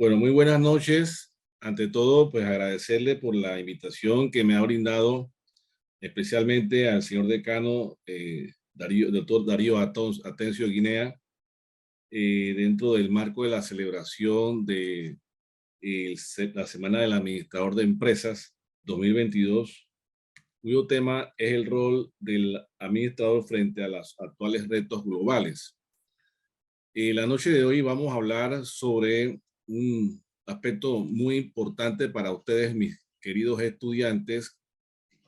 Bueno, muy buenas noches. Ante todo, pues agradecerle por la invitación que me ha brindado, especialmente al señor decano doctor Darío Atencio Guinea, dentro del marco de la celebración de la Semana del Administrador de Empresas 2022, cuyo tema es el rol del administrador frente a los actuales retos globales. La noche de hoy vamos a hablar sobre un aspecto muy importante para ustedes, mis queridos estudiantes,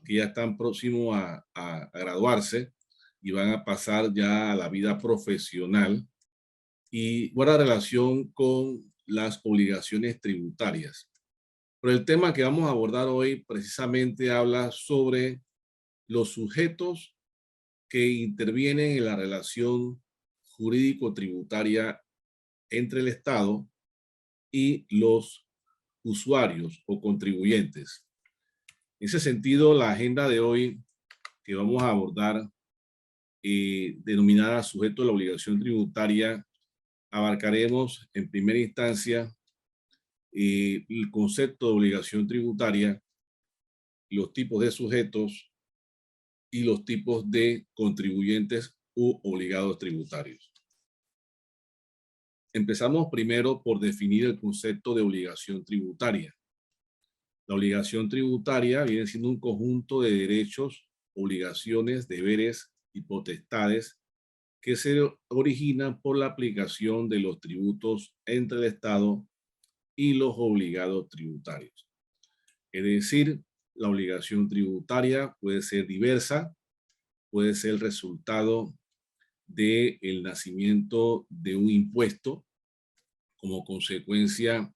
que ya están próximos a graduarse y van a pasar ya a la vida profesional y guarda relación con las obligaciones tributarias. Pero el tema que vamos a abordar hoy precisamente habla sobre los sujetos que intervienen en la relación jurídico-tributaria entre el Estado y los usuarios o contribuyentes. En ese sentido, la agenda de hoy que vamos a abordar, denominada sujeto a la obligación tributaria, abarcaremos en primera instancia el concepto de obligación tributaria, los tipos de sujetos y los tipos de contribuyentes u obligados tributarios. Empezamos primero por definir el concepto de obligación tributaria. La obligación tributaria viene siendo un conjunto de derechos, obligaciones, deberes y potestades que se originan por la aplicación de los tributos entre el Estado y los obligados tributarios. Es decir, la obligación tributaria puede ser diversa, puede ser el resultado del nacimiento de un impuesto como consecuencia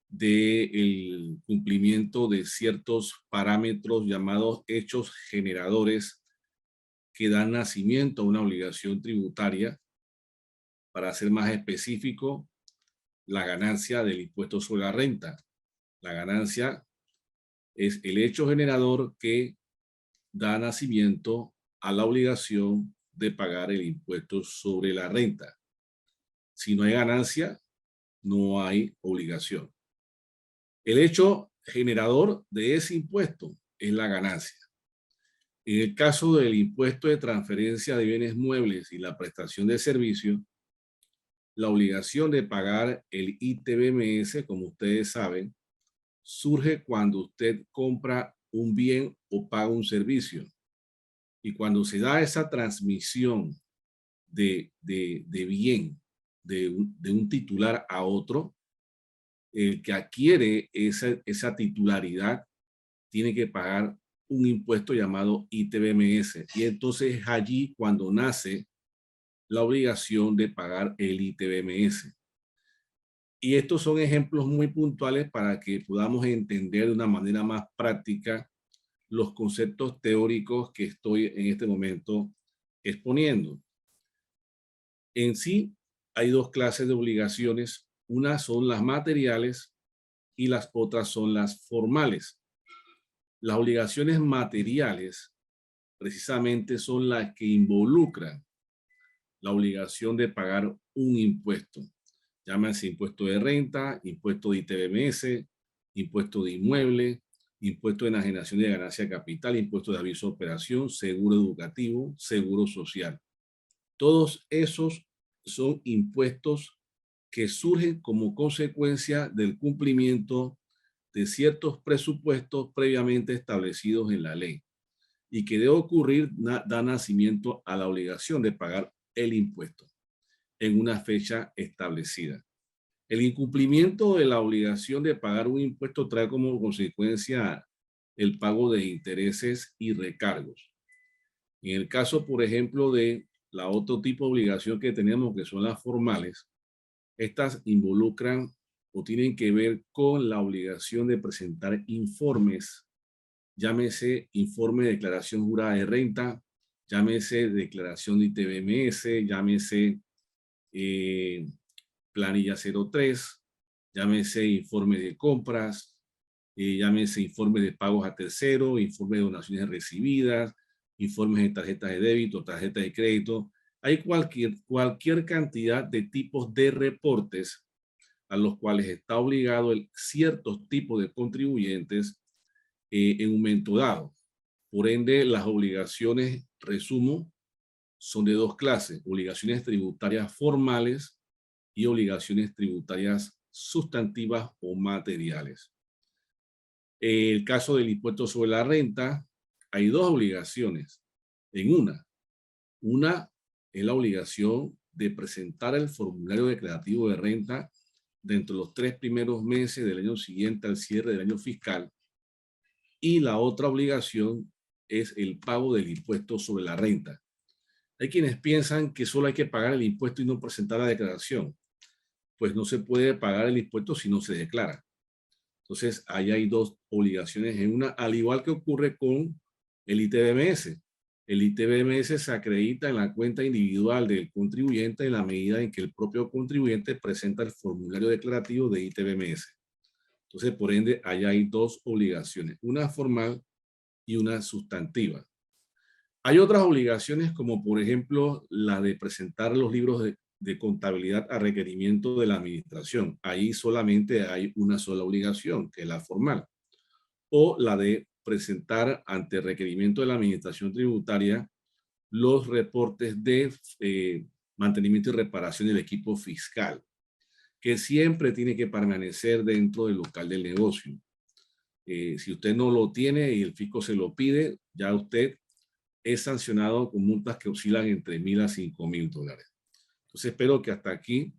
del cumplimiento de ciertos parámetros llamados hechos generadores que dan nacimiento a una obligación tributaria. Para ser más específico, la ganancia del impuesto sobre la renta. La ganancia es el hecho generador que da nacimiento a la obligación de pagar el impuesto sobre la renta. Si no hay ganancia, no hay obligación. El hecho generador de ese impuesto es la ganancia. En el caso del impuesto de transferencia de bienes muebles y la prestación de servicios, la obligación de pagar el ITBMS, como ustedes saben, surge cuando usted compra un bien o paga un servicio. Y cuando se da esa transmisión de bien de un titular a otro, el que adquiere esa titularidad tiene que pagar un impuesto llamado ITBMS. Y entonces es allí cuando nace la obligación de pagar el ITBMS. Y estos son ejemplos muy puntuales para que podamos entender de una manera más práctica los conceptos teóricos que estoy en este momento exponiendo. En sí, hay dos clases de obligaciones. Unas son las materiales y las otras son las formales. Las obligaciones materiales precisamente son las que involucran la obligación de pagar un impuesto. Llámase impuesto de renta, impuesto de ITBMS, impuesto de inmueble, impuesto de enajenación de ganancia capital, impuesto de aviso de operación, seguro educativo, seguro social. Todos esos son impuestos que surgen como consecuencia del cumplimiento de ciertos presupuestos previamente establecidos en la ley y que debe ocurrir, da nacimiento a la obligación de pagar el impuesto en una fecha establecida. El incumplimiento de la obligación de pagar un impuesto trae como consecuencia el pago de intereses y recargos. En el caso, por ejemplo, de la otro tipo de obligación que tenemos, que son las formales, estas involucran o tienen que ver con la obligación de presentar informes, llámese informe de declaración jurada de renta, llámese declaración de ITBMS, llámese planilla 03, llámese informe de compras, llámese informe de pagos a terceros, informe de donaciones recibidas, informes de tarjetas de débito, tarjetas de crédito. Hay cualquier cantidad de tipos de reportes a los cuales está obligado ciertos tipos de contribuyentes en un momento dado. Por ende, las obligaciones, resumo, son de dos clases: obligaciones tributarias formales y obligaciones tributarias sustantivas o materiales. El caso del impuesto sobre la renta, hay dos obligaciones en una. Una es la obligación de presentar el formulario declarativo de renta dentro de los 3 primeros meses del año siguiente al cierre del año fiscal. Y la otra obligación es el pago del impuesto sobre la renta. Hay quienes piensan que solo hay que pagar el impuesto y no presentar la declaración. Pues no se puede pagar el impuesto si no se declara. Entonces, ahí hay dos obligaciones en una, al igual que ocurre con el ITBMS. El ITBMS se acredita en la cuenta individual del contribuyente en la medida en que el propio contribuyente presenta el formulario declarativo de ITBMS. Entonces, por ende, allá hay dos obligaciones, una formal y una sustantiva. Hay otras obligaciones como, por ejemplo, la de presentar los libros de contabilidad a requerimiento de la administración. Ahí solamente hay una sola obligación, que es la formal. O la de presentar ante requerimiento de la administración tributaria los reportes de mantenimiento y reparación del equipo fiscal, que siempre tiene que permanecer dentro del local del negocio. Si usted no lo tiene y el fisco se lo pide, ya usted es sancionado con multas que oscilan entre $1,000 a $5,000. Entonces espero que hasta aquí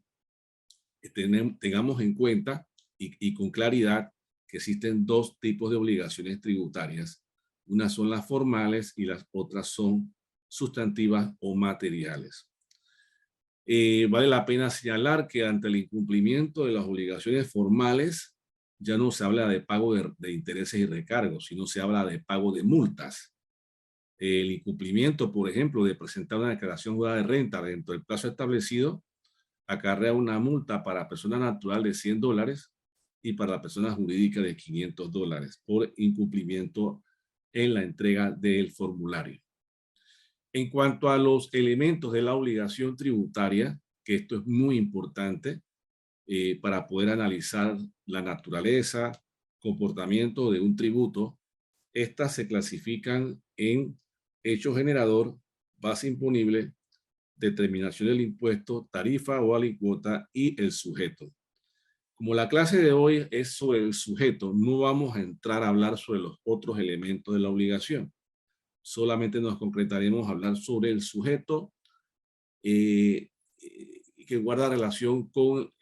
tengamos en cuenta y con claridad que existen dos tipos de obligaciones tributarias. Unas son las formales y las otras son sustantivas o materiales. Vale la pena señalar que ante el incumplimiento de las obligaciones formales ya no se habla de pago de intereses y recargos, sino se habla de pago de multas. El incumplimiento, por ejemplo, de presentar una declaración jurada de renta dentro del plazo establecido acarrea una multa para persona natural de $100 y para la persona jurídica de $500 por incumplimiento en la entrega del formulario. En cuanto a los elementos de la obligación tributaria, que esto es muy importante para poder analizar la naturaleza, comportamiento de un tributo, estas se clasifican en hecho generador, base imponible, determinación del impuesto, tarifa o alícuota y el sujeto. Como la clase de hoy es sobre el sujeto, no vamos a entrar a hablar sobre los otros elementos de la obligación. Solamente nos concretaremos a hablar sobre el sujeto que guarda relación con,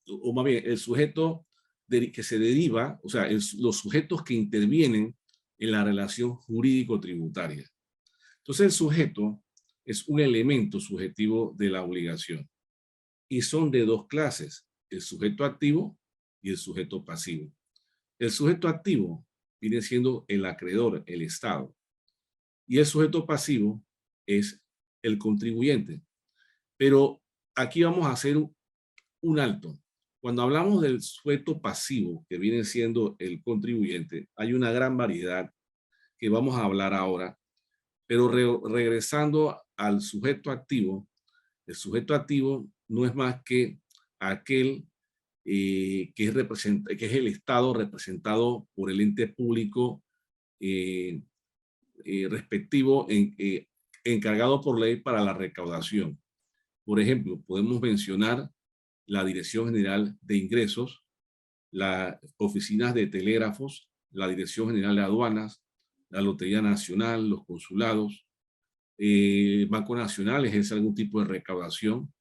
o más bien, el sujeto que se deriva, o sea, los sujetos que intervienen en la relación jurídico-tributaria. Entonces, el sujeto es un elemento subjetivo de la obligación y son de dos clases, el sujeto activo y el sujeto pasivo. El sujeto activo viene siendo el acreedor, el Estado, y el sujeto pasivo es el contribuyente. Pero aquí vamos a hacer un alto. Cuando hablamos del sujeto pasivo, que viene siendo el contribuyente, hay una gran variedad que vamos a hablar ahora, pero regresando al sujeto activo, el sujeto activo no es más que aquel que es el Estado representado por el ente público respectivo encargado por ley para la recaudación. Por ejemplo, podemos mencionar la Dirección General de Ingresos, las oficinas de telégrafos, la Dirección General de Aduanas, la Lotería Nacional, los consulados, el Banco Nacional ejerce algún tipo de recaudación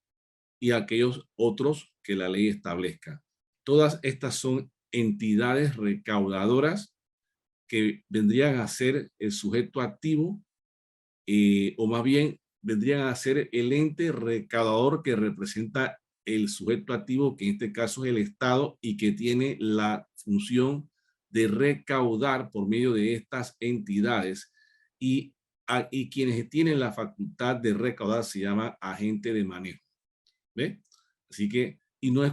y aquellos otros que la ley establezca. Todas estas son entidades recaudadoras que vendrían a ser el sujeto activo o más bien vendrían a ser el ente recaudador que representa el sujeto activo, que en este caso es el Estado y que tiene la función de recaudar por medio de estas entidades y quienes tienen la facultad de recaudar se llama agente de manejo. ¿Ve? Así que, y no es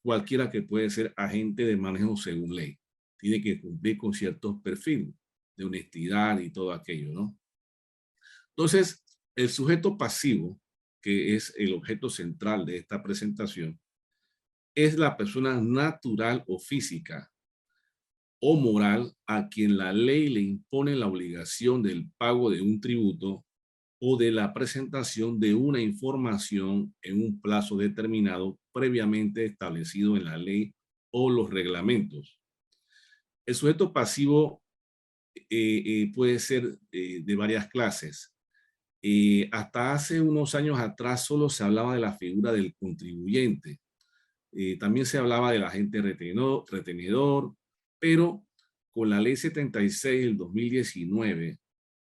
cualquiera que puede ser agente de manejo según ley. Tiene que cumplir con ciertos perfiles de honestidad y todo aquello, ¿no? Entonces, el sujeto pasivo, que es el objeto central de esta presentación, es la persona natural o física o moral a quien la ley le impone la obligación del pago de un tributo o de la presentación de una información en un plazo determinado previamente establecido en la ley o los reglamentos. El sujeto pasivo puede ser de varias clases. Hasta hace unos años atrás solo se hablaba de la figura del contribuyente. También se hablaba del agente retenedor, pero con la ley 76 del 2019,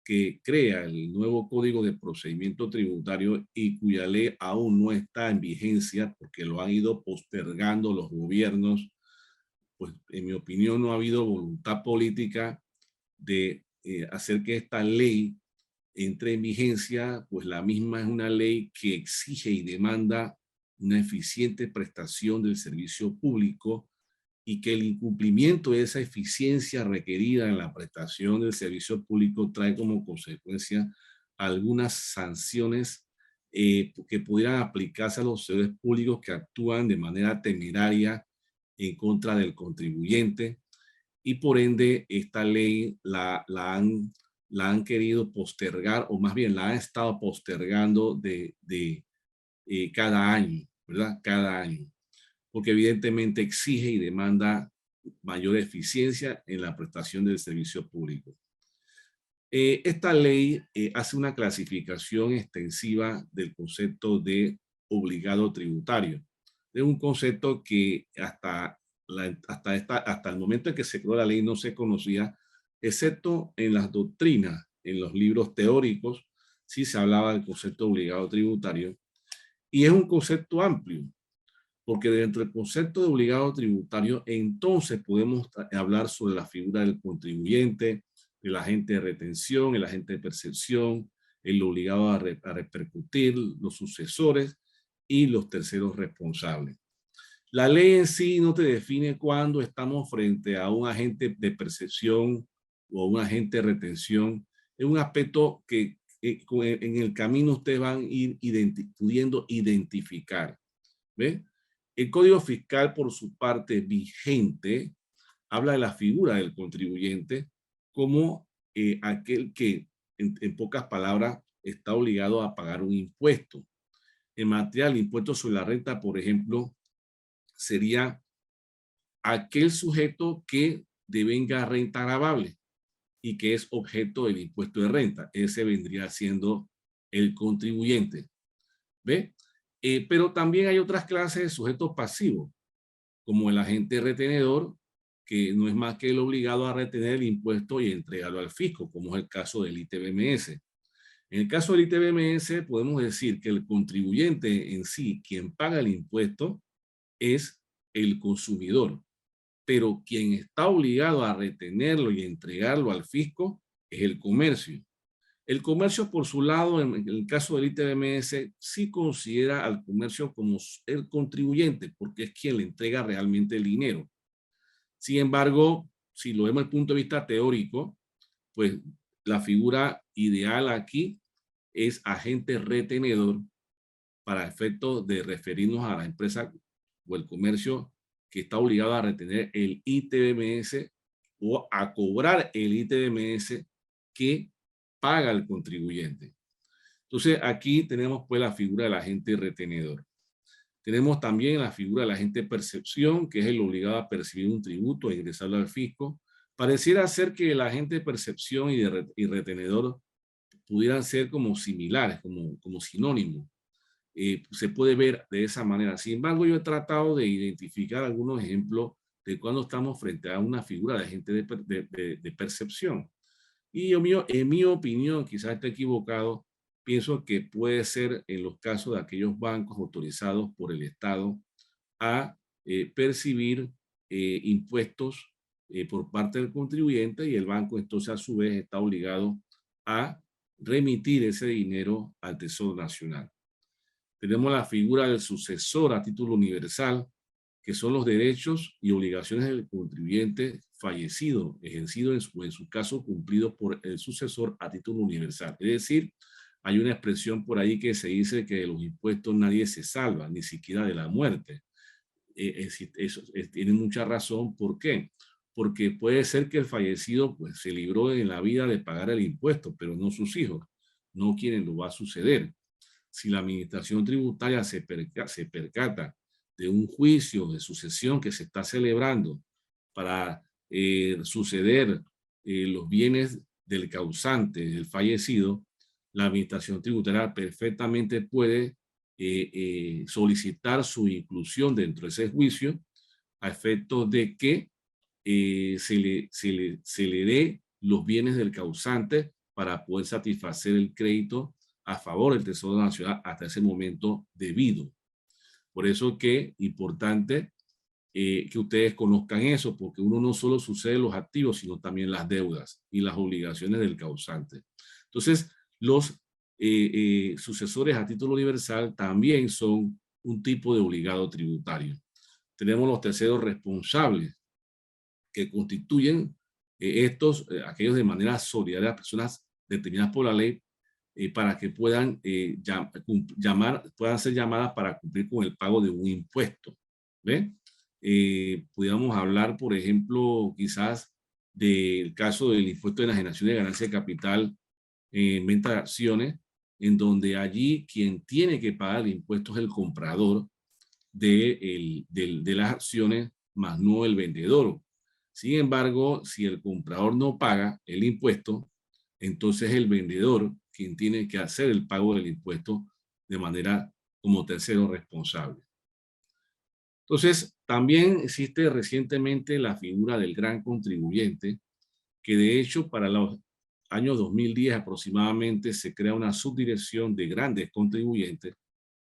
que crea el nuevo Código de Procedimiento Tributario y cuya ley aún no está en vigencia porque lo han ido postergando los gobiernos, pues en mi opinión no ha habido voluntad política de hacer que esta ley entre en vigencia, pues la misma es una ley que exige y demanda una eficiente prestación del servicio público y que el incumplimiento de esa eficiencia requerida en la prestación del servicio público trae como consecuencia algunas sanciones que pudieran aplicarse a los servidores públicos que actúan de manera temeraria en contra del contribuyente, y por ende esta ley la han querido postergar, o más bien la han estado postergando de cada año, ¿verdad? Cada año, porque evidentemente exige y demanda mayor eficiencia en la prestación del servicio público. Esta ley hace una clasificación extensiva del concepto de obligado tributario. Es un concepto que hasta el momento en que se creó la ley no se conocía, excepto en las doctrinas, en los libros teóricos, sí se hablaba del concepto de obligado tributario, y es un concepto amplio, porque dentro del concepto de obligado tributario, entonces podemos hablar sobre la figura del contribuyente, el agente de retención, el agente de percepción, el obligado a repercutir, los sucesores y los terceros responsables. La ley en sí no te define cuándo estamos frente a un agente de percepción o un agente de retención. Es un aspecto que en el camino ustedes van a ir pudiendo identificar. ¿Ve? El Código Fiscal, por su parte vigente, habla de la figura del contribuyente como aquel que, en pocas palabras, está obligado a pagar un impuesto. En materia del impuesto sobre la renta, por ejemplo, sería aquel sujeto que devenga renta gravable y que es objeto del impuesto de renta. Ese vendría siendo el contribuyente. ¿Ve? Pero también hay otras clases de sujetos pasivos, como el agente retenedor, que no es más que el obligado a retener el impuesto y entregarlo al fisco, como es el caso del ITBMS. En el caso del ITBMS, podemos decir que el contribuyente en sí, quien paga el impuesto, es el consumidor, pero quien está obligado a retenerlo y entregarlo al fisco es el comercio. El comercio, por su lado, en el caso del ITBMS, sí considera al comercio como el contribuyente, porque es quien le entrega realmente el dinero. Sin embargo, si lo vemos desde el punto de vista teórico, pues la figura ideal aquí es agente retenedor para efectos de referirnos a la empresa o el comercio que está obligado a retener el ITBMS o a cobrar el ITBMS que paga el contribuyente. Entonces aquí tenemos pues la figura del agente retenedor. Tenemos también la figura del agente percepción, que es el obligado a percibir un tributo e ingresarlo al fisco. Pareciera ser que el agente de percepción y retenedor pudieran ser como similares, como sinónimos. Se puede ver de esa manera. Sin embargo, yo he tratado de identificar algunos ejemplos de cuando estamos frente a una figura de agente de percepción. Y en mi opinión, quizás esté equivocado, pienso que puede ser en los casos de aquellos bancos autorizados por el Estado a percibir impuestos por parte del contribuyente, y el banco entonces a su vez está obligado a remitir ese dinero al Tesoro Nacional. Tenemos la figura del sucesor a título universal, que son los derechos y obligaciones del contribuyente fallecido, ejercido en su caso cumplido por el sucesor a título universal. Es decir, hay una expresión por ahí que se dice que de los impuestos nadie se salva, ni siquiera de la muerte. tiene mucha razón. ¿Por qué? Porque puede ser que el fallecido pues, se libró en la vida de pagar el impuesto, pero no sus hijos, no quienes lo va a suceder. Si la administración tributaria se percata de un juicio de sucesión que se está celebrando para suceder los bienes del causante, del fallecido, la administración tributaria perfectamente puede solicitar su inclusión dentro de ese juicio a efectos de que se le dé los bienes del causante para poder satisfacer el crédito a favor del Tesoro Nacional hasta ese momento debido. Por eso que importante que ustedes conozcan eso, porque uno no solo sucede los activos, sino también las deudas y las obligaciones del causante. Entonces, los sucesores a título universal también son un tipo de obligado tributario. Tenemos los terceros responsables, que constituyen aquellos de manera solidaria, personas determinadas por la ley, para que puedan, puedan ser llamadas para cumplir con el pago de un impuesto. ¿Ve? Pudiéramos hablar, por ejemplo, quizás del caso del impuesto de enajenación de ganancia de capital en venta de acciones, en donde allí quien tiene que pagar el impuesto es el comprador de las acciones, más no el vendedor. Sin embargo, si el comprador no paga el impuesto, entonces el vendedor quien tiene que hacer el pago del impuesto de manera como tercero responsable. Entonces, también existe recientemente la figura del gran contribuyente, que de hecho para los años 2010 aproximadamente se crea una subdirección de grandes contribuyentes.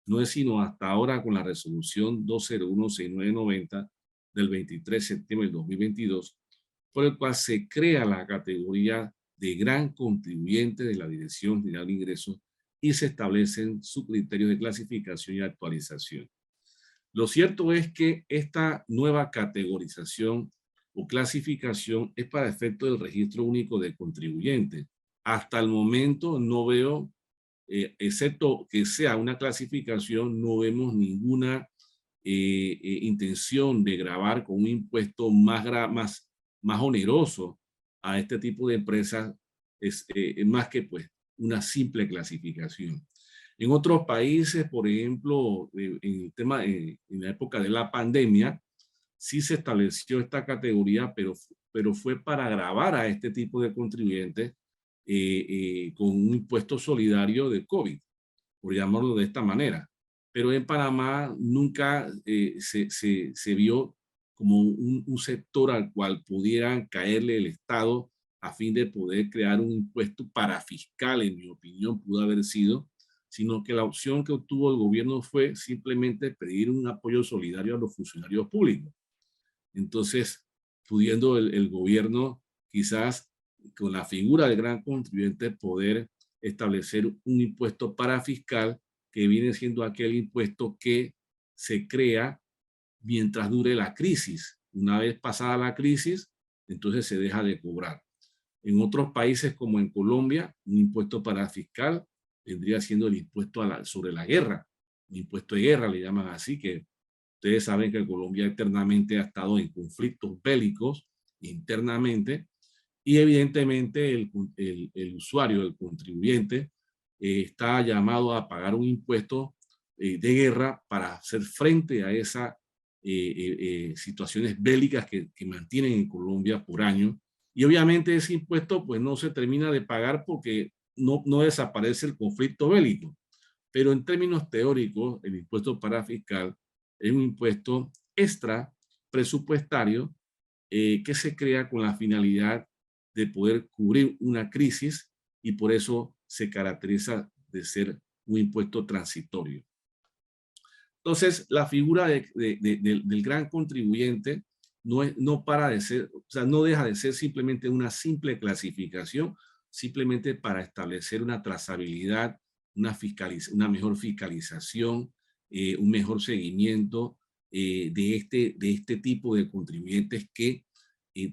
No es sino hasta ahora con la resolución 201-6990 del 23 de septiembre del 2022, por el cual se crea la categoría de gran contribuyente de la Dirección General de Ingresos y se establecen sus criterios de clasificación y actualización. Lo cierto es que esta nueva categorización o clasificación es para efecto del registro único de contribuyentes. Hasta el momento no veo, excepto que sea una clasificación, no vemos ninguna intención de gravar con un impuesto más oneroso a este tipo de empresas, más que pues una simple clasificación. En otros países, por ejemplo, en el tema, en la época de la pandemia, sí se estableció esta categoría, pero fue para gravar a este tipo de contribuyentes con un impuesto solidario de COVID, por llamarlo de esta manera. Pero en Panamá nunca se vio como un sector al cual pudieran caerle el Estado a fin de poder crear un impuesto parafiscal, en mi opinión, pudo haber sido, sino que la opción que obtuvo el gobierno fue simplemente pedir un apoyo solidario a los funcionarios públicos. Entonces, pudiendo el gobierno quizás con la figura del gran contribuyente poder establecer un impuesto parafiscal que viene siendo aquel impuesto que se crea mientras dure la crisis. Una vez pasada la crisis, entonces se deja de cobrar. En otros países como en Colombia, un impuesto parafiscal vendría siendo el impuesto sobre la guerra, un impuesto de guerra le llaman así, que ustedes saben que Colombia eternamente ha estado en conflictos bélicos internamente y evidentemente el usuario, el contribuyente, está llamado a pagar un impuesto de guerra para hacer frente a esas situaciones bélicas que mantienen en Colombia por año. Y obviamente ese impuesto pues no se termina de pagar porque no desaparece el conflicto bélico. Pero en términos teóricos, el impuesto parafiscal es un impuesto extra presupuestario que se crea con la finalidad de poder cubrir una crisis y por eso se caracteriza de ser un impuesto transitorio. Entonces, la figura del gran contribuyente no para de ser, o sea, no deja de ser simplemente una simple clasificación, simplemente para establecer una trazabilidad, una mejor fiscalización, un mejor seguimiento de este tipo de contribuyentes que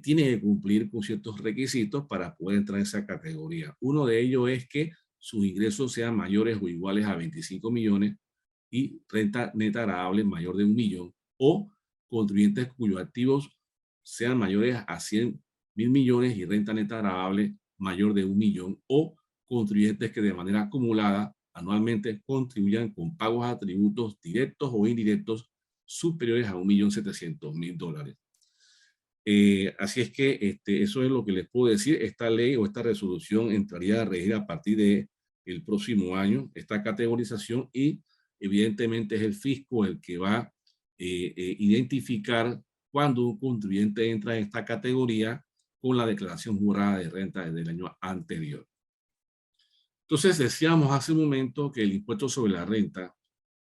tienen que cumplir con ciertos requisitos para poder entrar en esa categoría. Uno de ellos es que sus ingresos sean mayores o iguales a 25 millones y renta neta agradable mayor de 1 millón, o contribuyentes cuyos activos sean mayores a 100.000 millones y renta neta gravable mayor de 1 millón, o contribuyentes que de manera acumulada anualmente contribuyan con pagos a tributos directos o indirectos superiores a 1.700.000 dólares. Así es que eso es lo que les puedo decir. Esta ley o esta resolución entraría a regir a partir del próximo año, esta categorización, y evidentemente es el fisco el que va a identificar cuando un contribuyente entra en esta categoría con la declaración jurada de renta del año anterior. Entonces, decíamos hace un momento que el impuesto sobre la renta,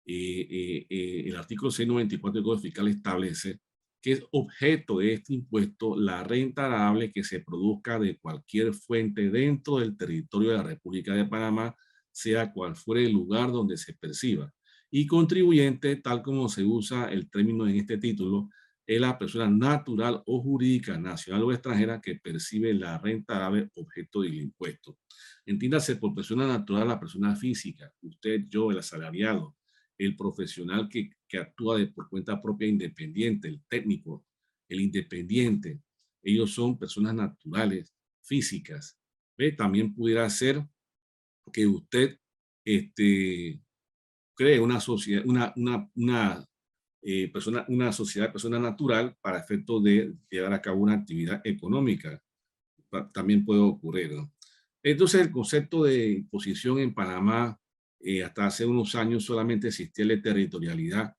el artículo 694 del Código Fiscal establece que es objeto de este impuesto la renta gravable que se produzca de cualquier fuente dentro del territorio de la República de Panamá, sea cual fuere el lugar donde se perciba. Y contribuyente, tal como se usa el término en este título, es la persona natural o jurídica, nacional o extranjera, que percibe la renta gravable objeto del impuesto. Entiéndase por persona natural la persona física, usted, yo, el asalariado, el profesional que actúa por cuenta propia independiente, el técnico, el independiente. Ellos son personas naturales, físicas. ¿Ve? También pudiera ser que usted cree una sociedad, una sociedad de persona natural para efecto de llevar a cabo una actividad económica. También puede ocurrir, ¿no? Entonces, el concepto de imposición en Panamá, hasta hace unos años solamente existía la territorialidad,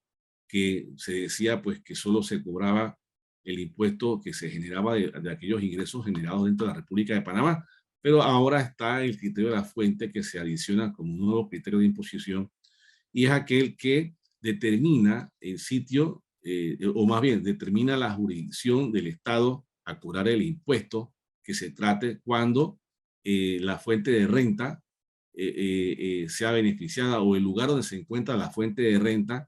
que se decía pues que solo se cobraba el impuesto que se generaba de aquellos ingresos generados dentro de la República de Panamá, pero ahora está el criterio de la fuente, que se adiciona como un nuevo criterio de imposición, y es aquel que determina el sitio, o más bien determina la jurisdicción del Estado a cobrar el impuesto que se trate cuando la fuente de renta sea beneficiada, o el lugar donde se encuentra la fuente de renta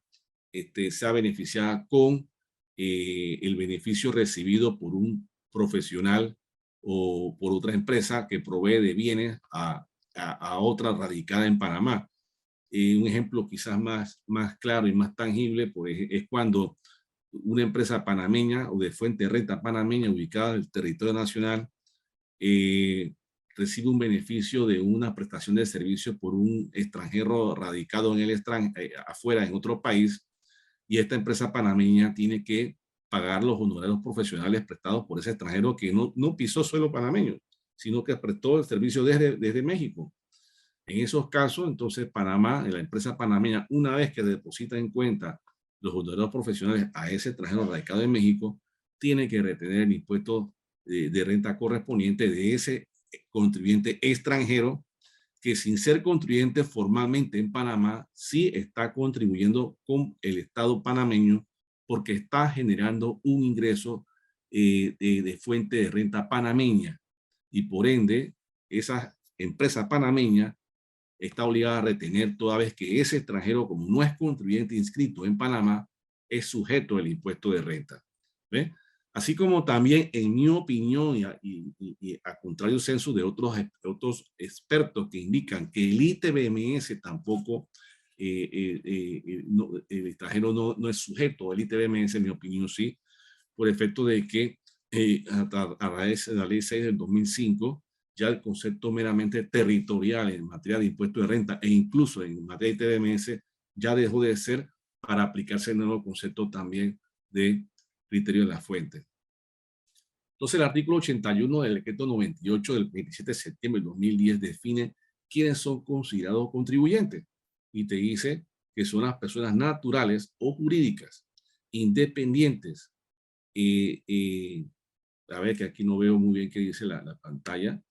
sea beneficiada con el beneficio recibido por un profesional o por otra empresa que provee de bienes a otra radicada en Panamá. Un ejemplo quizás más claro y más tangible pues, es cuando una empresa panameña o de fuente de renta panameña ubicada en el territorio nacional recibe un beneficio de una prestación de servicio por un extranjero radicado en el afuera, en otro país, y esta empresa panameña tiene que pagar los honorarios profesionales prestados por ese extranjero que no pisó suelo panameño, sino que prestó el servicio desde México. En esos casos, entonces, Panamá, la empresa panameña, una vez que deposita en cuenta los honorarios profesionales a ese extranjero radicado en México, tiene que retener el impuesto de renta correspondiente de ese contribuyente extranjero, que sin ser contribuyente formalmente en Panamá, sí está contribuyendo con el Estado panameño, porque está generando un ingreso de fuente de renta panameña, y por ende, esa empresa panameña está obligada a retener, toda vez que ese extranjero, como no es contribuyente inscrito en Panamá, es sujeto al impuesto de renta. ¿Ve? Así como también, en mi opinión, y a contrario censo de otros expertos que indican que el ITBMS tampoco, el extranjero no es sujeto al ITBMS, en mi opinión sí, por efecto de que a raíz de la ley 6 del 2005, ya el concepto meramente territorial en materia de impuesto de renta e incluso en materia de TDMS ya dejó de ser, para aplicarse el nuevo concepto también de criterio de la fuente. Entonces, el artículo 81 del decreto 98 del 27 de septiembre del 2010 define quiénes son considerados contribuyentes y te dice que son las personas naturales o jurídicas, independientes. A ver, que aquí no veo muy bien qué dice la pantalla,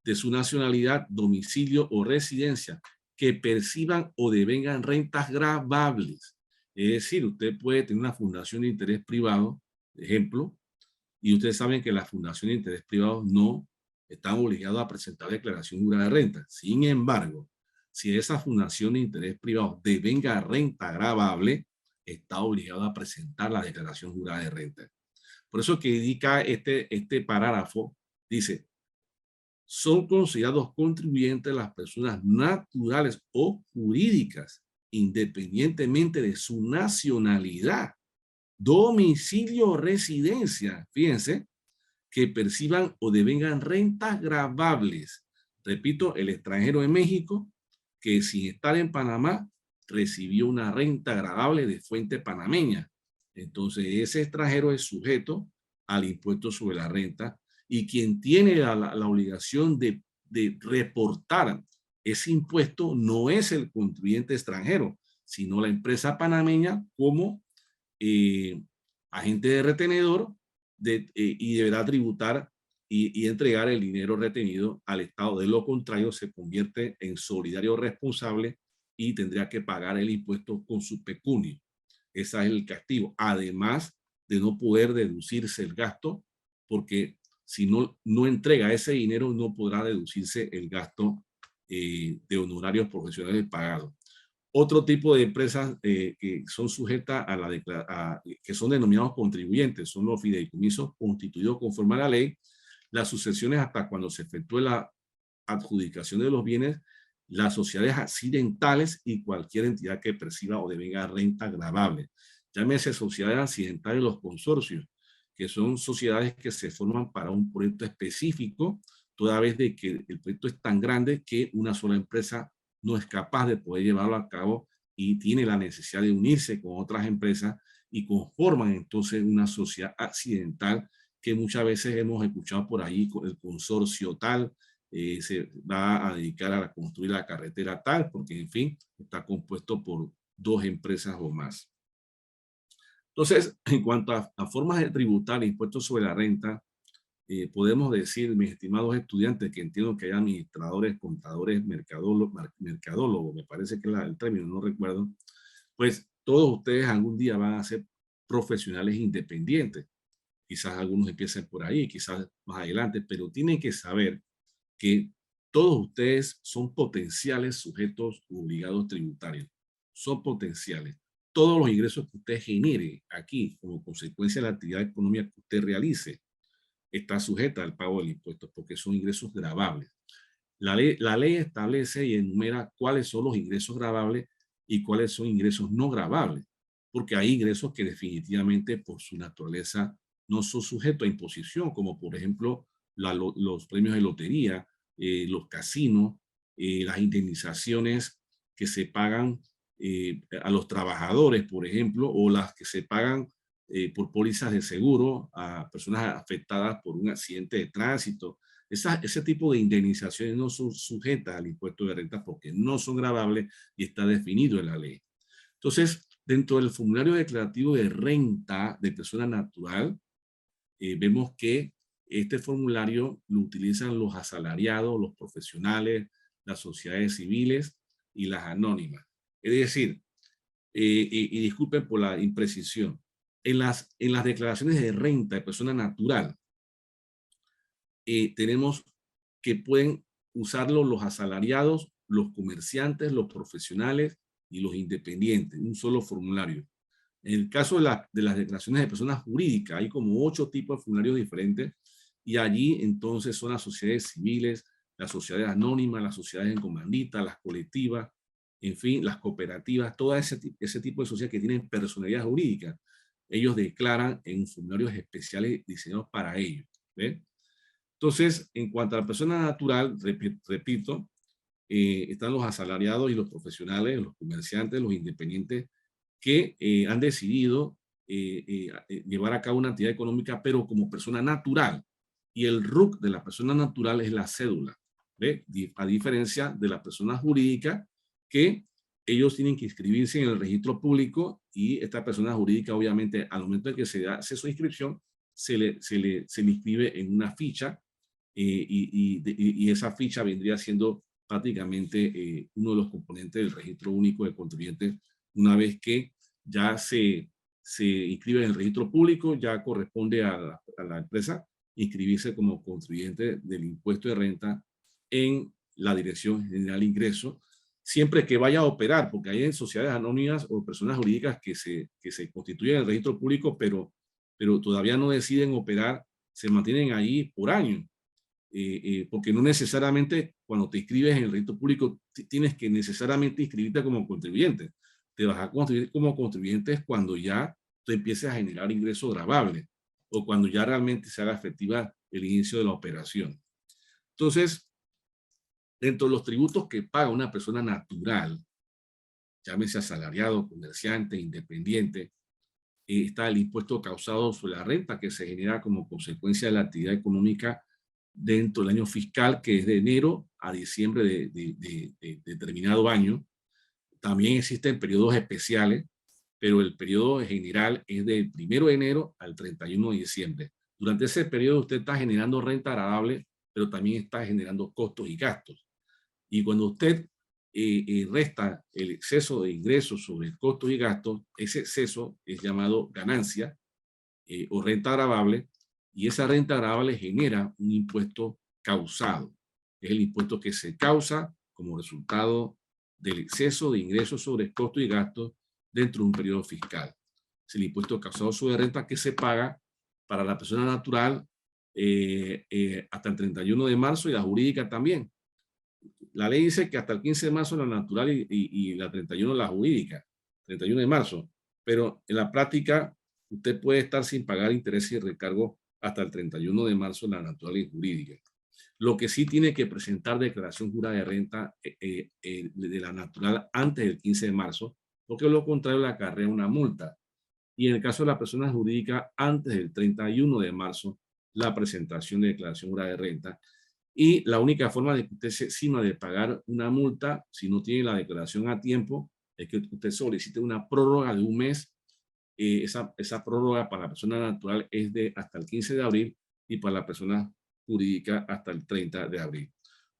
de su nacionalidad, domicilio o residencia, que perciban o devengan rentas gravables. Es decir, usted puede tener una fundación de interés privado, por ejemplo, y ustedes saben que las fundaciones de interés privado no están obligadas a presentar declaración jurada de renta. Sin embargo, si esa fundación de interés privado devenga renta gravable, está obligada a presentar la declaración jurada de renta. Por eso que indica este parágrafo, dice, son considerados contribuyentes las personas naturales o jurídicas, independientemente de su nacionalidad, domicilio o residencia, fíjense, que perciban o devengan rentas gravables. Repito, el extranjero en México que sin estar en Panamá recibió una renta gravable de fuente panameña. Entonces ese extranjero es sujeto al impuesto sobre la renta y quien tiene la obligación de reportar ese impuesto no es el contribuyente extranjero, sino la empresa panameña como agente de retenedor y deberá tributar y entregar el dinero retenido al Estado. De lo contrario, se convierte en solidario responsable y tendría que pagar el impuesto con su pecunio. Ese es el castigo. Además de no poder deducirse el gasto, porque si no entrega ese dinero, no podrá deducirse el gasto de honorarios profesionales pagados. Otro tipo de empresas que son sujetas que son denominados contribuyentes, son los fideicomisos constituidos conforme a la ley, las sucesiones hasta cuando se efectúe la adjudicación de los bienes, las sociedades accidentales y cualquier entidad que perciba o devenga renta gravable. Llámese sociedades accidentales los consorcios, que son sociedades que se forman para un proyecto específico, toda vez de que el proyecto es tan grande que una sola empresa no es capaz de poder llevarlo a cabo y tiene la necesidad de unirse con otras empresas y conforman entonces una sociedad accidental que muchas veces hemos escuchado por ahí, el consorcio tal, se va a dedicar a construir la carretera tal, porque en fin, está compuesto por dos empresas o más. Entonces, en cuanto a formas de tributar impuestos sobre la renta, podemos decir, mis estimados estudiantes, que entiendo que hay administradores, contadores, mercadólogos, me parece que es el término, no recuerdo, pues todos ustedes algún día van a ser profesionales independientes. Quizás algunos empiecen por ahí, quizás más adelante, pero tienen que saber que todos ustedes son potenciales sujetos obligados tributarios. Son potenciales. Todos los ingresos que usted genere aquí como consecuencia de la actividad económica que usted realice está sujeta al pago del impuesto porque son ingresos gravables. La ley establece y enumera cuáles son los ingresos gravables y cuáles son ingresos no gravables, porque hay ingresos que definitivamente por su naturaleza no son sujetos a imposición, como por ejemplo los premios de lotería, los casinos, las indemnizaciones que se pagan a los trabajadores, por ejemplo, o las que se pagan por pólizas de seguro a personas afectadas por un accidente de tránsito. Ese tipo de indemnizaciones no son sujetas al impuesto de renta porque no son gravables y está definido en la ley. Entonces, dentro del formulario declarativo de renta de persona natural, vemos que este formulario lo utilizan los asalariados, los profesionales, las sociedades civiles y las anónimas. Es decir, y disculpen por la imprecisión, en las declaraciones de renta de persona natural, tenemos que pueden usarlo los asalariados, los comerciantes, los profesionales y los independientes, un solo formulario. En el caso de las declaraciones de personas jurídicas, hay como 8 tipos de formularios diferentes y allí entonces son las sociedades civiles, las sociedades anónimas, las sociedades en comandita, las colectivas, en fin, las cooperativas, todo ese tipo de sociedades que tienen personalidad jurídica. Ellos declaran en formularios especiales diseñados para ellos. ¿Ven? Entonces, en cuanto a la persona natural, repito, están los asalariados y los profesionales, los comerciantes, los independientes, que han decidido llevar a cabo una actividad económica, pero como persona natural. Y el RUC de la persona natural es la cédula, ¿ve? A diferencia de la persona jurídica, que ellos tienen que inscribirse en el registro público y esta persona jurídica, obviamente, al momento en que se hace su inscripción, se le inscribe en una ficha y esa ficha vendría siendo prácticamente uno de los componentes del registro único de contribuyentes. Una vez que ya se inscribe en el registro público, ya corresponde a la empresa inscribirse como contribuyente del impuesto de renta en la Dirección General de Ingresos, siempre que vaya a operar, porque hay sociedades anónimas o personas jurídicas que se constituyen en el registro público, pero todavía no deciden operar, se mantienen ahí por años. Porque no necesariamente cuando te inscribes en el registro público tienes que necesariamente inscribirte como contribuyente. Te vas a constituir como contribuyente cuando ya usted empiece a generar ingresos gravables o cuando ya realmente se haga efectiva el inicio de la operación. Entonces, dentro de los tributos que paga una persona natural, llámese asalariado, comerciante, independiente, está el impuesto causado sobre la renta que se genera como consecuencia de la actividad económica dentro del año fiscal, que es de enero a diciembre de determinado año. También existen periodos especiales, pero el periodo general es del 1 de enero al 31 de diciembre. Durante ese periodo usted está generando renta agradable, pero también está generando costos y gastos. Y cuando usted resta el exceso de ingresos sobre el costo y gastos, ese exceso es llamado ganancia o renta agravable, y esa renta agravable genera un impuesto causado. Es el impuesto que se causa como resultado del exceso de ingresos sobre costo y gastos dentro de un periodo fiscal. Es el impuesto causado sobre renta que se paga para la persona natural hasta el 31 de marzo y la jurídica también. La ley dice que hasta el 15 de marzo la natural y la 31 la jurídica, 31 de marzo, pero en la práctica usted puede estar sin pagar intereses y recargo hasta el 31 de marzo la natural y jurídica. Lo que sí tiene que presentar declaración jurada de renta de la natural antes del 15 de marzo, porque lo contrario le acarrea una multa. Y en el caso de la persona jurídica, antes del 31 de marzo, la presentación de declaración jurada de renta. Y la única forma de que usted se exima de pagar una multa, si no tiene la declaración a tiempo, es que usted solicite una prórroga de un mes. Esa prórroga para la persona natural es de hasta el 15 de abril y para la persona jurídica hasta el 30 de abril.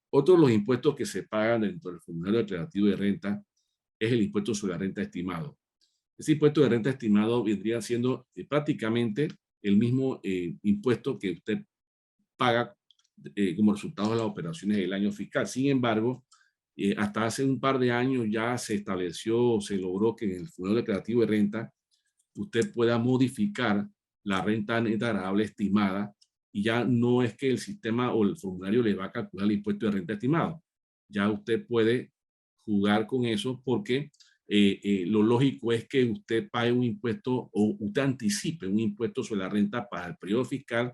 Otro de los impuestos que se pagan dentro del formulario declarativo de renta es el impuesto sobre la renta estimado. Ese impuesto de renta estimado vendría siendo prácticamente el mismo impuesto que usted paga como resultado de las operaciones del año fiscal. Sin embargo, hasta hace un par de años ya se estableció, se logró que en el formulario declarativo de renta usted pueda modificar la renta neta agradable estimada y ya no es que el sistema o el formulario le va a calcular el impuesto de renta estimado. Ya usted puede jugar con eso porque lo lógico es que usted pague un impuesto o usted anticipe un impuesto sobre la renta para el periodo fiscal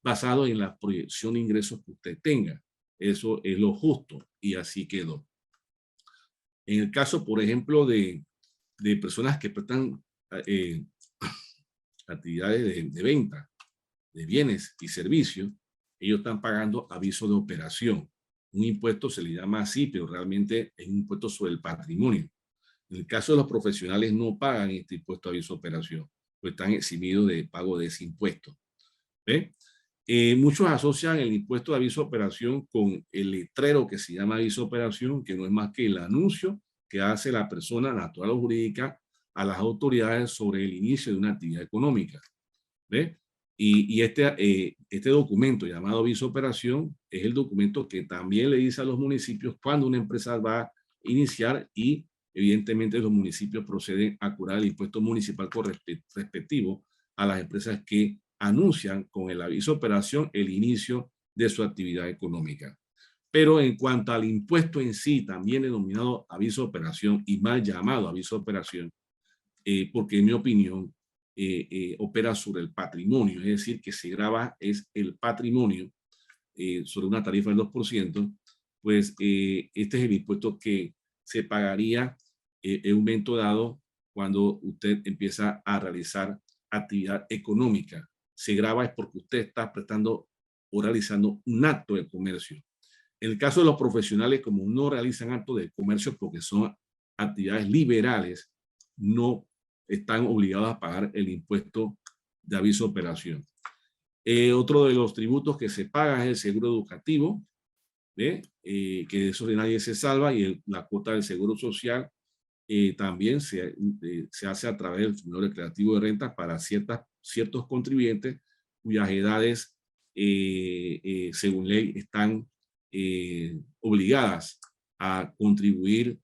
basado en la proyección de ingresos que usted tenga. Eso es lo justo y así quedó. En el caso, por ejemplo, de personas que prestan eh, actividades de venta de bienes y servicios, ellos están pagando aviso de operación. Un impuesto se le llama así, pero realmente es un impuesto sobre el patrimonio. En el caso de los profesionales no pagan este impuesto de aviso de operación, pues están eximidos de pago de ese impuesto. ¿Ve? Muchos asocian el impuesto de aviso de operación con el letrero que se llama aviso de operación, que no es más que el anuncio que hace la persona natural o jurídica a las autoridades sobre el inicio de una actividad económica. ¿Ve? Y este documento llamado aviso de operación es el documento que también le dice a los municipios cuando una empresa va a iniciar y evidentemente los municipios proceden a cobrar el impuesto municipal respectivo a las empresas que anuncian con el aviso de operación el inicio de su actividad económica. Pero en cuanto al impuesto en sí, también denominado aviso de operación y mal llamado aviso de operación, porque en mi opinión opera sobre el patrimonio, es decir, que se grava es el patrimonio sobre una tarifa del 2%, pues este es el impuesto que se pagaría en un momento dado cuando usted empieza a realizar actividad económica. Se grava es porque usted está prestando o realizando un acto de comercio. En el caso de los profesionales, como no realizan actos de comercio porque son actividades liberales, no están obligados a pagar el impuesto de aviso de operación. Otro de los tributos que se paga es el seguro educativo, que de eso de nadie se salva, y la cuota del seguro social también se hace a través del formulario declarativo de renta para ciertos contribuyentes cuyas edades, según ley, están obligadas a contribuir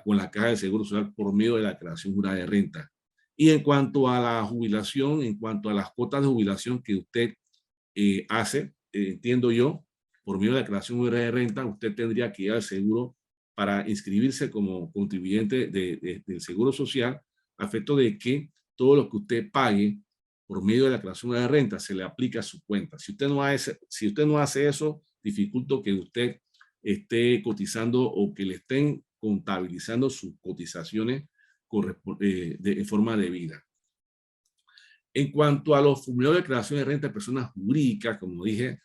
con la caja de seguro social por medio de la declaración jurada de renta. Y en cuanto a la jubilación, en cuanto a las cuotas de jubilación que usted hace, entiendo yo, por medio de la declaración jurada de renta, usted tendría que ir al seguro para inscribirse como contribuyente del Seguro Social, a efecto de que todo lo que usted pague por medio de la declaración de renta se le aplica a su cuenta. Si usted no hace eso, dificulta que usted esté cotizando o que le estén contabilizando sus cotizaciones en forma debida. En cuanto a los formularios de declaración de renta de personas jurídicas, como dije,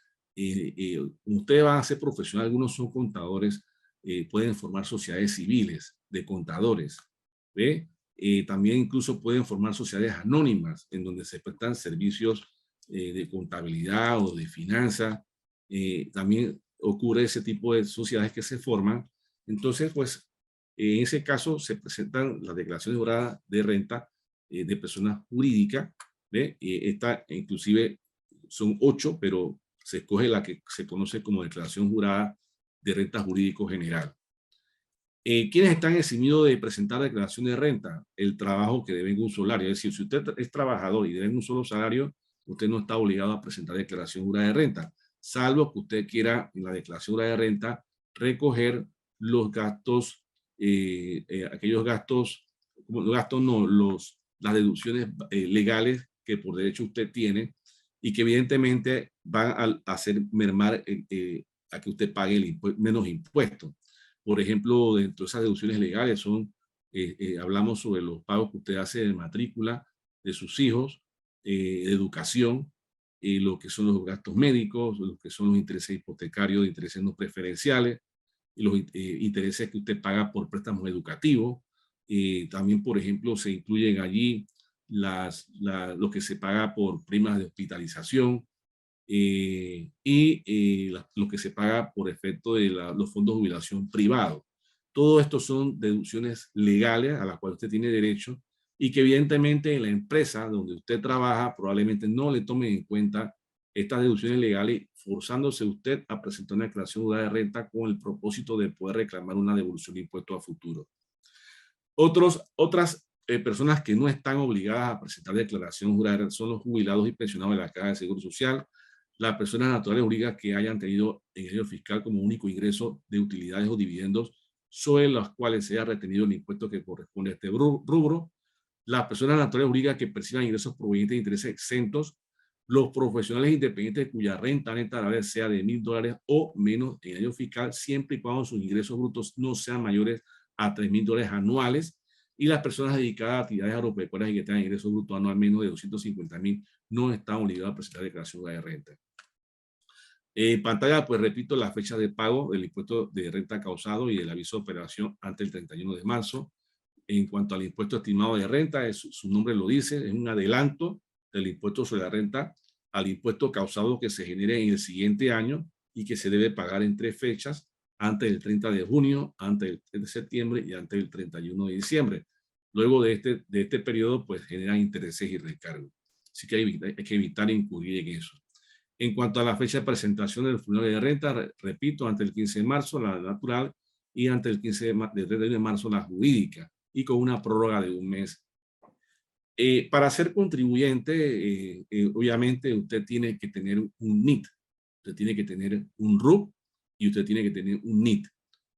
ustedes van a ser profesionales, algunos son contadores, pueden formar sociedades civiles de contadores, ¿ve? También incluso pueden formar sociedades anónimas en donde se prestan servicios de contabilidad o de finanzas. También ocurre ese tipo de sociedades que se forman. Entonces, pues, en ese caso se presentan las declaraciones juradas de renta de personas jurídicas, ¿ve? Esta inclusive son 8, pero se escoge la que se conoce como declaración jurada de renta jurídico general. ¿Quiénes están eximidos de presentar declaración de renta? El trabajo que debe un salario. Es decir, si usted es trabajador y debe un solo salario, usted no está obligado a presentar declaración jurada de renta, salvo que usted quiera en la declaración jurada de renta recoger los gastos, aquellos gastos, las deducciones legales que por derecho usted tiene y que evidentemente van a hacer mermar a que usted pague menos impuestos. Por ejemplo, dentro de esas deducciones legales hablamos sobre los pagos que usted hace de matrícula de sus hijos, de educación, lo que son los gastos médicos, lo que son los intereses hipotecarios de intereses no preferenciales, y los intereses que usted paga por préstamos educativos. También, por ejemplo, se incluyen allí lo que se paga por primas de hospitalización, lo que se paga por efecto de los fondos de jubilación privados. Todo esto son deducciones legales a las cuales usted tiene derecho y que evidentemente en la empresa donde usted trabaja probablemente no le tomen en cuenta estas deducciones legales, forzándose usted a presentar una declaración jurada de renta con el propósito de poder reclamar una devolución de impuestos a futuro. Otras personas que no están obligadas a presentar declaración jurada de renta son los jubilados y pensionados de la Caja de Seguro Social, las personas naturales jurídicas que hayan tenido en el año fiscal como único ingreso de utilidades o dividendos sobre los cuales se haya retenido el impuesto que corresponde a este rubro, las personas naturales jurídicas que perciban ingresos provenientes de intereses exentos, los profesionales independientes cuya renta neta a la vez sea de $1,000 o menos en el año fiscal, siempre y cuando sus ingresos brutos no sean mayores a $3,000 anuales, y las personas dedicadas a actividades agropecuarias y que tengan ingresos brutos anuales menos de 250,000 no están obligados a presentar declaración de renta. En pantalla, pues repito, la fecha de pago del impuesto de renta causado y el aviso de operación antes del 31 de marzo. En cuanto al impuesto estimado de renta, su nombre lo dice, es un adelanto del impuesto sobre la renta al impuesto causado que se genere en el siguiente año y que se debe pagar en 3 fechas, antes del 30 de junio, antes del 3 de septiembre y antes del 31 de diciembre. Luego de este periodo, pues generan intereses y recargos. Así que hay que evitar incurrir en eso. En cuanto a la fecha de presentación del formulario de renta, repito, ante el 15 de marzo la natural y ante el 15 de marzo la jurídica, y con una prórroga de 1 mes. Para ser contribuyente, obviamente usted tiene que tener un NIT, usted tiene que tener un RUC y usted tiene que tener un NIT.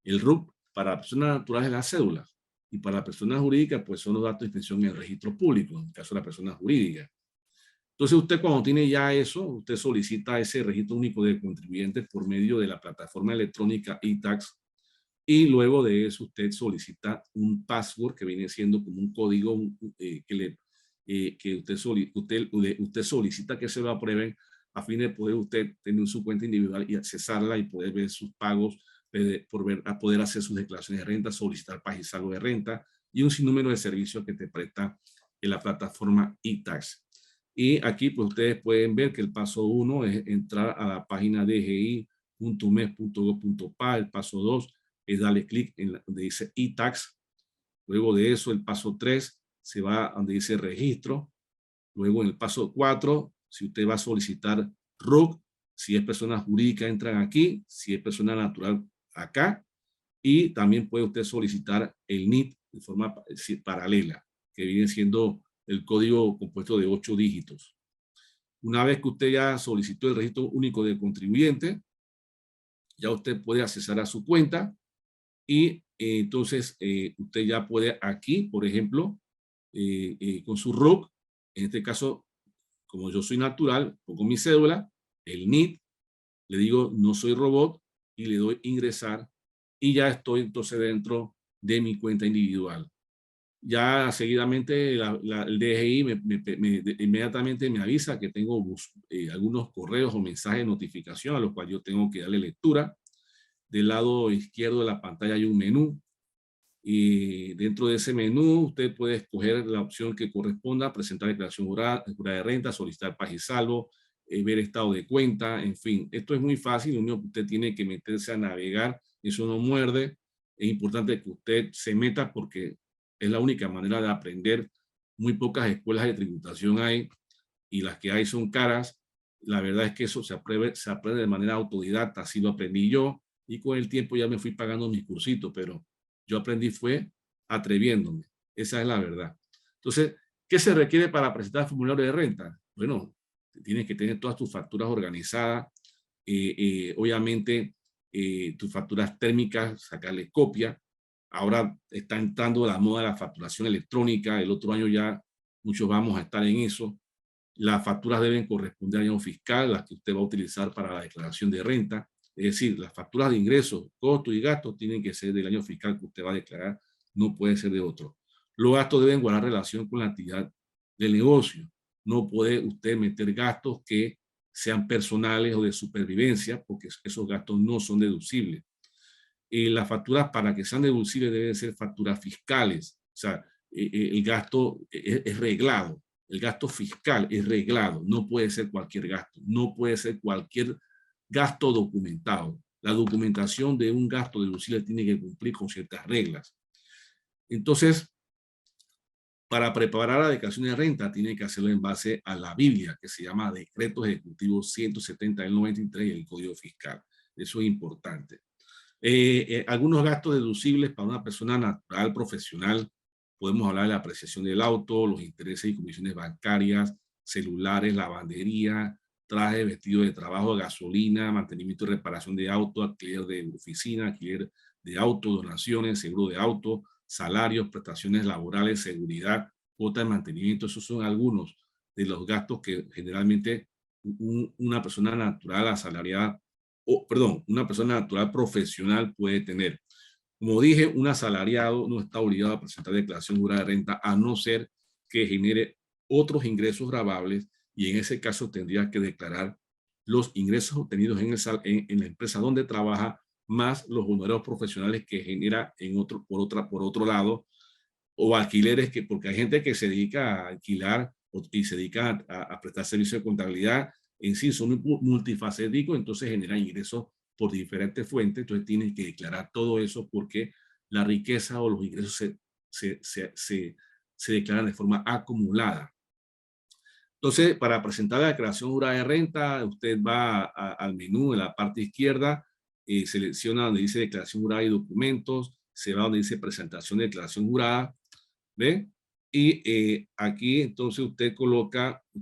El RUC para personas naturales es la cédula y para personas jurídicas pues son los datos de inscripción en el registro público, en el caso de la persona jurídica. Entonces usted cuando tiene ya eso, usted solicita ese registro único de contribuyentes por medio de la plataforma electrónica iTax y luego de eso usted solicita un password que viene siendo como un código que usted solicita que se lo aprueben a fin de poder usted tener su cuenta individual y accesarla y poder ver sus pagos, poder hacer sus declaraciones de renta, solicitar pago y saldo de renta y un sinnúmero de servicios que te presta en la plataforma iTax. Y aquí pues ustedes pueden ver que el paso 1 es entrar a la página dgi.mes.gov.pa, el paso 2 es darle clic en donde dice iTax. Luego de eso, el paso 3 se va a donde dice registro. Luego en el paso 4, si usted va a solicitar RUC, si es persona jurídica entran aquí, si es persona natural acá, y también puede usted solicitar el NIT de forma paralela, que viene siendo el código compuesto de 8 dígitos. Una vez que usted ya solicitó el registro único de contribuyente, ya usted puede accesar a su cuenta y entonces usted ya puede aquí, por ejemplo, con su RUC. En este caso, como yo soy natural, pongo mi cédula, el NIT, le digo no soy robot y le doy ingresar y ya estoy entonces dentro de mi cuenta individual. Ya seguidamente el DGI inmediatamente me avisa que tengo algunos correos o mensajes de notificación a los cuales yo tengo que darle lectura. Del lado izquierdo de la pantalla hay un menú y dentro de ese menú usted puede escoger la opción que corresponda: presentar declaración jurada de renta, solicitar paz y salvo, ver estado de cuenta, en fin. Esto es muy fácil, lo único que usted tiene que meterse a navegar, eso no muerde. Es importante que usted se meta porque es la única manera de aprender. Muy pocas escuelas de tributación hay y las que hay son caras. La verdad es que eso se aprende de manera autodidacta, así lo aprendí yo y con el tiempo ya me fui pagando mis cursitos, pero yo aprendí fue atreviéndome. Esa es la verdad. Entonces, ¿qué se requiere para presentar el formulario de renta? Bueno, tienes que tener todas tus facturas organizadas, obviamente tus facturas térmicas, sacarle copia. Ahora está entrando la moda de la facturación electrónica, el otro año ya muchos vamos a estar en eso. Las facturas deben corresponder al año fiscal, las que usted va a utilizar para la declaración de renta. Es decir, las facturas de ingresos, costos y gastos tienen que ser del año fiscal que usted va a declarar, no puede ser de otro. Los gastos deben guardar relación con la actividad del negocio. No puede usted meter gastos que sean personales o de supervivencia, porque esos gastos no son deducibles. Las facturas, para que sean deducibles, deben ser facturas fiscales. O sea, el gasto es reglado. El gasto fiscal es reglado. No puede ser cualquier gasto. No puede ser cualquier gasto documentado. La documentación de un gasto deducible tiene que cumplir con ciertas reglas. Entonces, para preparar la declaración de renta, tiene que hacerlo en base a la Biblia, que se llama Decreto Ejecutivo 170 del 93 y el Código Fiscal. Eso es importante. Algunos gastos deducibles para una persona natural profesional. Podemos hablar de la apreciación del auto, los intereses y comisiones bancarias, celulares, lavandería, traje, vestido de trabajo, gasolina, mantenimiento y reparación de auto, alquiler de oficina, alquiler de auto, donaciones, seguro de auto, salarios, prestaciones laborales, seguridad, cuota de mantenimiento. Esos son algunos de los gastos que generalmente una persona natural asalariada, una persona natural profesional puede tener. Como dije, un asalariado no está obligado a presentar declaración jurada de renta a no ser que genere otros ingresos gravables, y en ese caso tendría que declarar los ingresos obtenidos en la empresa donde trabaja, más los honorarios profesionales que genera por otro lado, o alquileres, porque hay gente que se dedica a alquilar y se dedica a prestar servicios de contabilidad. En sí son multifacéticos, entonces generan ingresos por diferentes fuentes. Entonces tienen que declarar todo eso porque la riqueza o los ingresos se declaran de forma acumulada. Entonces, para presentar la declaración jurada de renta, usted va al menú en la parte izquierda, selecciona donde dice declaración jurada y documentos, se va donde dice presentación de declaración jurada, ¿ve? Y aquí entonces usted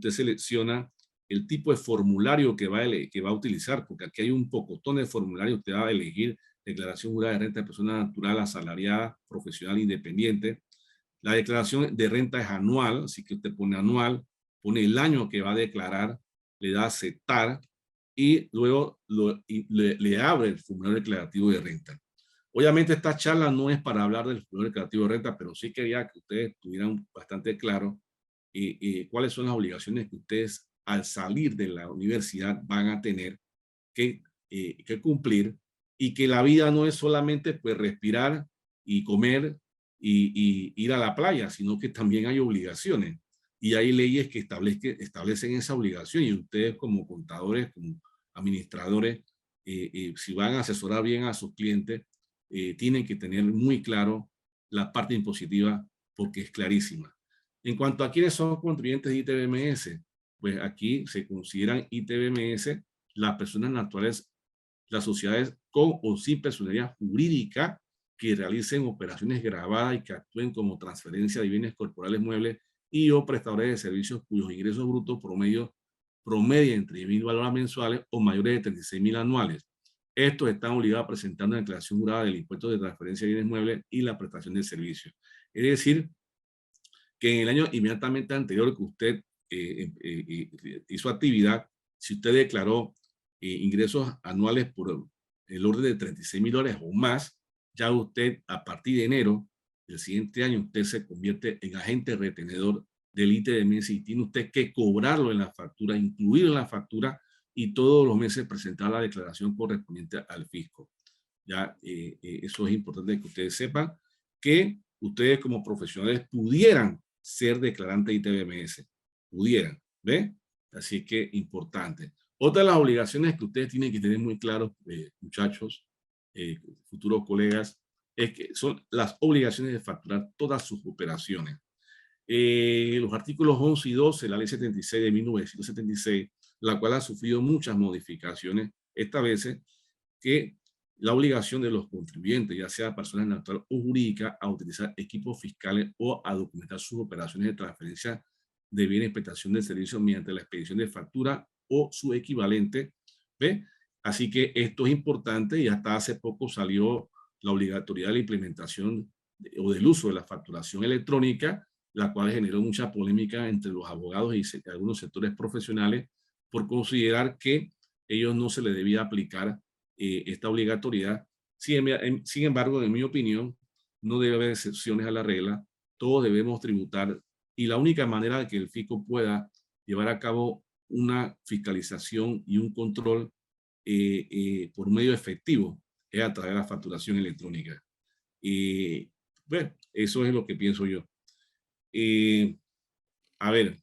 selecciona el tipo de formulario que va a utilizar, porque aquí hay un pocotón de formularios. Usted va a elegir declaración jurada de renta de persona natural, asalariada, profesional, independiente. La declaración de renta es anual, así que usted pone anual, pone el año que va a declarar, le da a aceptar y luego le abre el formulario declarativo de renta. Obviamente esta charla no es para hablar del formulario declarativo de renta, pero sí quería que ustedes tuvieran bastante claro cuáles son las obligaciones que ustedes al salir de la universidad van a tener que cumplir, y que la vida no es solamente pues respirar y comer y ir a la playa, sino que también hay obligaciones y hay leyes que establecen esa obligación, y ustedes como contadores, como administradores, si van a asesorar bien a sus clientes, tienen que tener muy claro la parte impositiva porque es clarísima. En cuanto a quiénes son contribuyentes de ITBMS, pues aquí se consideran ITBMS las personas naturales, las sociedades con o sin personalidad jurídica que realicen operaciones grabadas y que actúen como transferencia de bienes corporales muebles y o prestadores de servicios cuyos ingresos brutos promedio entre 10.000 valores mensuales o mayores de 36.000 anuales. Estos están obligados a presentar una declaración jurada del impuesto de transferencia de bienes muebles y la prestación de servicios. Es decir, que en el año inmediatamente anterior que usted hizo actividad, si usted declaró ingresos anuales por el orden de $36,000 o más, ya usted a partir de enero del siguiente año usted se convierte en agente retenedor del ITBMS y tiene usted que cobrarlo en la factura, incluirlo en la factura y todos los meses presentar la declaración correspondiente al fisco. Ya eso es importante que ustedes sepan que ustedes como profesionales pudieran ser declarantes de ITBMS, pudieran, ¿ve? Así que importante. Otra de las obligaciones que ustedes tienen que tener muy claros, muchachos, futuros colegas, es que son las obligaciones de facturar todas sus operaciones. Los artículos 11 y 12 de la ley 76 de 1976, la cual ha sufrido muchas modificaciones, establece que la obligación de los contribuyentes, ya sea personas naturales o jurídicas, a utilizar equipos fiscales o a documentar sus operaciones de transferencia de bienes y prestación de servicios mediante la expedición de factura o su equivalente. ¿Ve? Así que esto es importante y hasta hace poco salió la obligatoriedad de la implementación o del uso de la facturación electrónica, la cual generó mucha polémica entre los abogados y algunos sectores profesionales por considerar que ellos no se les debía aplicar esta obligatoriedad. Sin embargo, en mi opinión, no debe haber excepciones a la regla. Todos debemos tributar y la única manera de que el fisco pueda llevar a cabo una fiscalización y un control por medio efectivo es a través de la facturación electrónica. Bueno, eso es lo que pienso yo. A ver,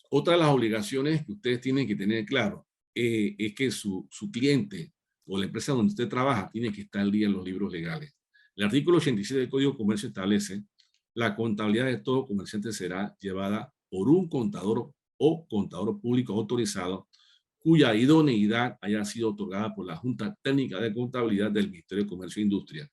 otra de las obligaciones que ustedes tienen que tener claro es que su cliente o la empresa donde usted trabaja tiene que estar al día en los libros legales. El artículo 87 del Código de Comercio establece la contabilidad de todo comerciante será llevada por un contador o contador público autorizado cuya idoneidad haya sido otorgada por la Junta Técnica de Contabilidad del Ministerio de Comercio e Industria.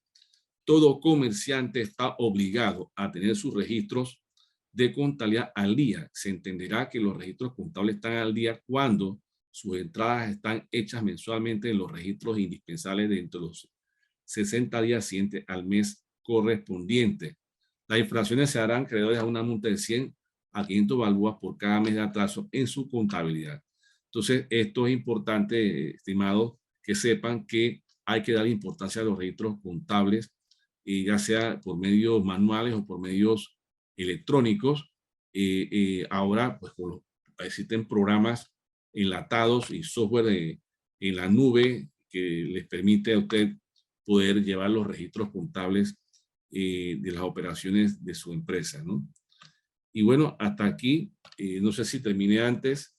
Todo comerciante está obligado a tener sus registros de contabilidad al día. Se entenderá que los registros contables están al día cuando sus entradas están hechas mensualmente en los registros indispensables dentro de los 60 días siguientes al mes correspondiente. Las infracciones se harán acreedores a una multa de 100 a 500 balboas por cada mes de atraso en su contabilidad. Entonces, esto es importante, estimados, que sepan que hay que dar importancia a los registros contables, ya sea por medios manuales o por medios electrónicos. Ahora, pues, existen programas enlatados y software en la nube que les permite a usted poder llevar los registros contables de las operaciones de su empresa, ¿no? Y bueno, hasta aquí, no sé si terminé antes.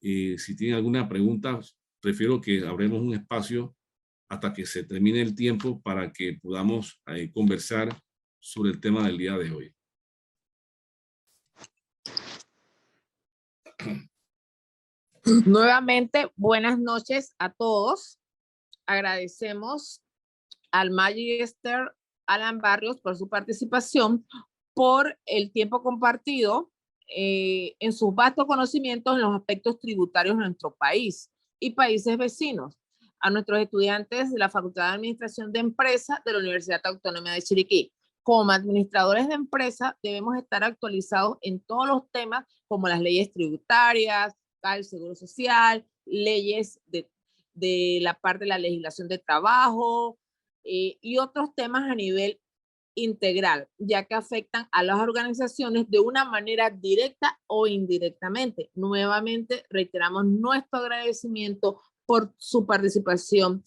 Si tienen alguna pregunta, prefiero que abramos un espacio hasta que se termine el tiempo para que podamos conversar sobre el tema del día de hoy. Nuevamente, buenas noches a todos. Agradecemos al Magister Alan Barrios por su participación, por el tiempo compartido en sus vastos conocimientos en los aspectos tributarios de nuestro país y países vecinos. A nuestros estudiantes de la Facultad de Administración de Empresas de la Universidad Autónoma de Chiriquí. Como administradores de empresas debemos estar actualizados en todos los temas como las leyes tributarias, el seguro social, leyes de la parte de la legislación de trabajo y otros temas a nivel integral, ya que afectan a las organizaciones de una manera directa o indirectamente. Nuevamente reiteramos nuestro agradecimiento por su participación